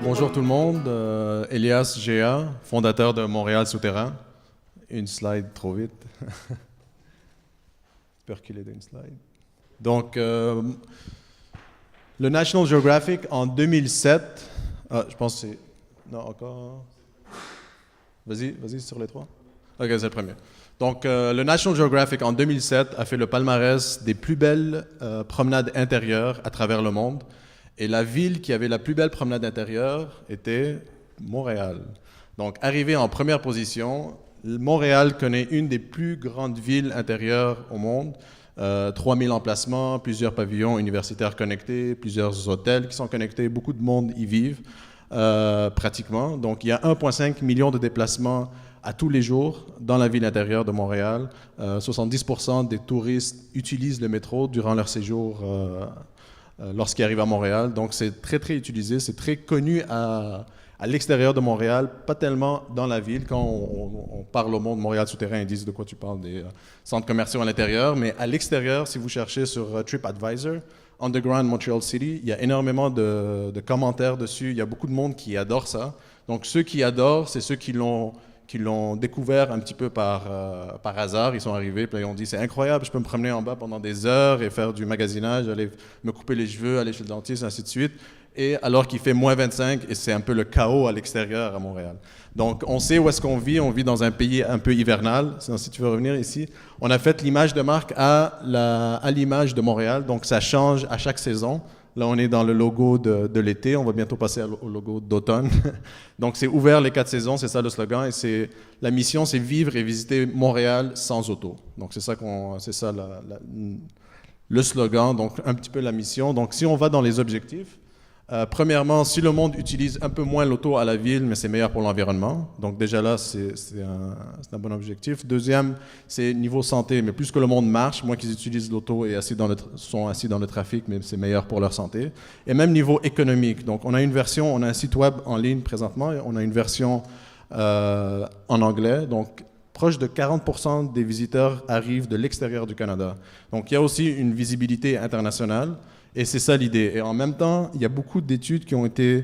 Bonjour tout le monde, Elias Géa, fondateur de Montréal Souterrain. Une slide trop vite. Perculer d'une slide. Donc, le National Geographic en 2007, je pense que c'est... Non, encore... Vas-y sur les trois. Ok, c'est le premier. Donc, le National Geographic en 2007 a fait le palmarès des plus belles promenades intérieures à travers le monde. Et la ville qui avait la plus belle promenade intérieure était Montréal. Donc, arrivé en première position, Montréal connaît une des plus grandes villes intérieures au monde. 3000 emplacements, plusieurs pavillons universitaires connectés, plusieurs hôtels qui sont connectés, beaucoup de monde y vivent pratiquement. Donc, il y a 1,5 million de déplacements à tous les jours dans la ville intérieure de Montréal. 70% des touristes utilisent le métro durant leur séjour lorsqu'ils arrivent à Montréal. Donc, c'est très, très utilisé. C'est très connu à l'extérieur de Montréal, pas tellement dans la ville. Quand on parle au monde Montréal Souterrain, ils disent de quoi tu parles, des centres commerciaux à l'intérieur. Mais à l'extérieur, si vous cherchez sur TripAdvisor, Underground Montreal City, il y a énormément de commentaires dessus. Il y a beaucoup de monde qui adore ça. Donc, ceux qui adorent, c'est ceux qui l'ont découvert un petit peu par hasard. Ils sont arrivés, puis ils ont dit, c'est incroyable, je peux me promener en bas pendant des heures et faire du magasinage, aller me couper les cheveux, aller chez le dentiste, ainsi de suite. Et alors qu'il fait moins 25, et c'est un peu le chaos à l'extérieur à Montréal. Donc, on sait où est-ce qu'on vit. On vit dans un pays un peu hivernal. Sinon, si tu veux revenir ici, on a fait l'image de marque à l'image de Montréal. Donc, ça change à chaque saison. Là, on est dans le logo de l'été. On va bientôt passer au logo d'automne. Donc, c'est ouvert les 4 saisons. C'est ça le slogan. Et la mission, c'est vivre et visiter Montréal sans auto. Donc, c'est ça le slogan. Donc, un petit peu la mission. Donc, si on va dans les objectifs, premièrement, si le monde utilise un peu moins l'auto à la ville, mais c'est meilleur pour l'environnement. Donc déjà là, c'est un bon objectif. Deuxième, c'est niveau santé. Mais plus que le monde marche, moins qu'ils utilisent l'auto et sont assis dans le trafic, mais c'est meilleur pour leur santé. Et même niveau économique. Donc on a un site web en ligne présentement. On a une version en anglais. Donc proche de 40% des visiteurs arrivent de l'extérieur du Canada. Donc il y a aussi une visibilité internationale. Et c'est ça l'idée. Et en même temps, il y a beaucoup d'études qui ont été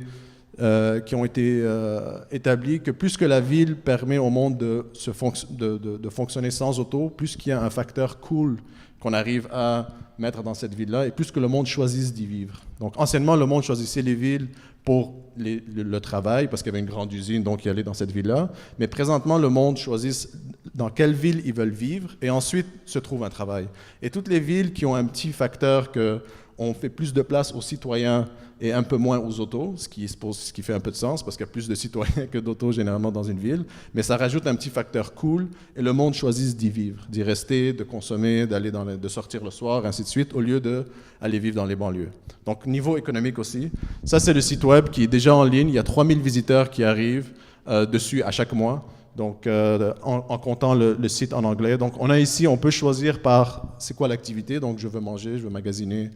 établies que plus que la ville permet au monde de fonctionner sans auto, plus qu'il y a un facteur cool qu'on arrive à mettre dans cette ville-là, et plus que le monde choisisse d'y vivre. Donc anciennement, le monde choisissait les villes pour le travail, parce qu'il y avait une grande usine, donc il allait dans cette ville-là. Mais présentement, le monde choisit dans quelle ville ils veulent vivre, et ensuite se trouve un travail. Et toutes les villes qui ont un petit facteur on fait plus de place aux citoyens et un peu moins aux autos, ce qui fait un peu de sens, parce qu'il y a plus de citoyens que d'autos généralement dans une ville, mais ça rajoute un petit facteur cool, et le monde choisit d'y vivre, d'y rester, de consommer, de sortir le soir, ainsi de suite, au lieu d'aller vivre dans les banlieues. Donc, niveau économique aussi, ça c'est le site web qui est déjà en ligne, il y a 3000 visiteurs qui arrivent dessus à chaque mois, donc en comptant le site en anglais. Donc, on peut choisir c'est quoi l'activité, donc je veux manger, je veux magasiner,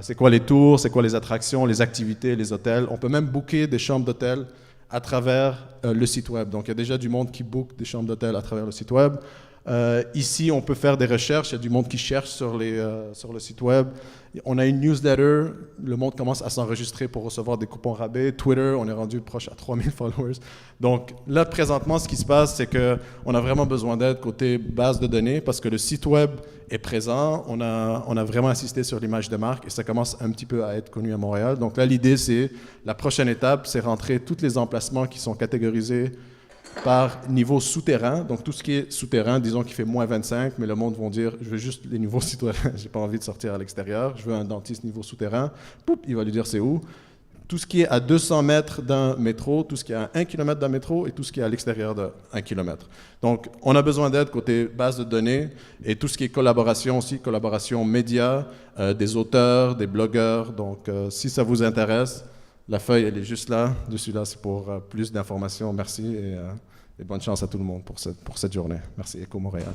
c'est quoi les tours, c'est quoi les attractions, les activités, les hôtels. On peut même booker des chambres d'hôtel à travers le site web. Donc, il y a déjà du monde qui book des chambres d'hôtel à travers le site web. Ici, on peut faire des recherches. Il y a du monde qui cherche sur le site web. On a une newsletter. Le monde commence à s'enregistrer pour recevoir des coupons rabais. Twitter, on est rendu proche à 3000 followers. Donc là, présentement, ce qui se passe, c'est qu'on a vraiment besoin d'aide côté base de données parce que le site web est présent. On a vraiment insisté sur l'image de marque et ça commence un petit peu à être connu à Montréal. Donc là, l'idée, la prochaine étape, c'est rentrer tous les emplacements qui sont catégorisés par niveau souterrain. Donc, tout ce qui est souterrain, disons qu'il fait moins 25, mais le monde va dire, je veux juste les niveaux souterrains, j'ai pas envie de sortir à l'extérieur, je veux un dentiste niveau souterrain. Poup, il va lui dire c'est où. Tout ce qui est à 200 mètres d'un métro, tout ce qui est à 1 km d'un métro et tout ce qui est à l'extérieur de 1 km. Donc, on a besoin d'aide côté base de données et tout ce qui est collaboration aussi, collaboration médias, des auteurs, des blogueurs. Donc, si ça vous intéresse, la feuille, elle est juste là. Dessus là, c'est pour plus d'informations. Merci et bonne chance à tout le monde pour cette journée. Merci, Éco Montréal.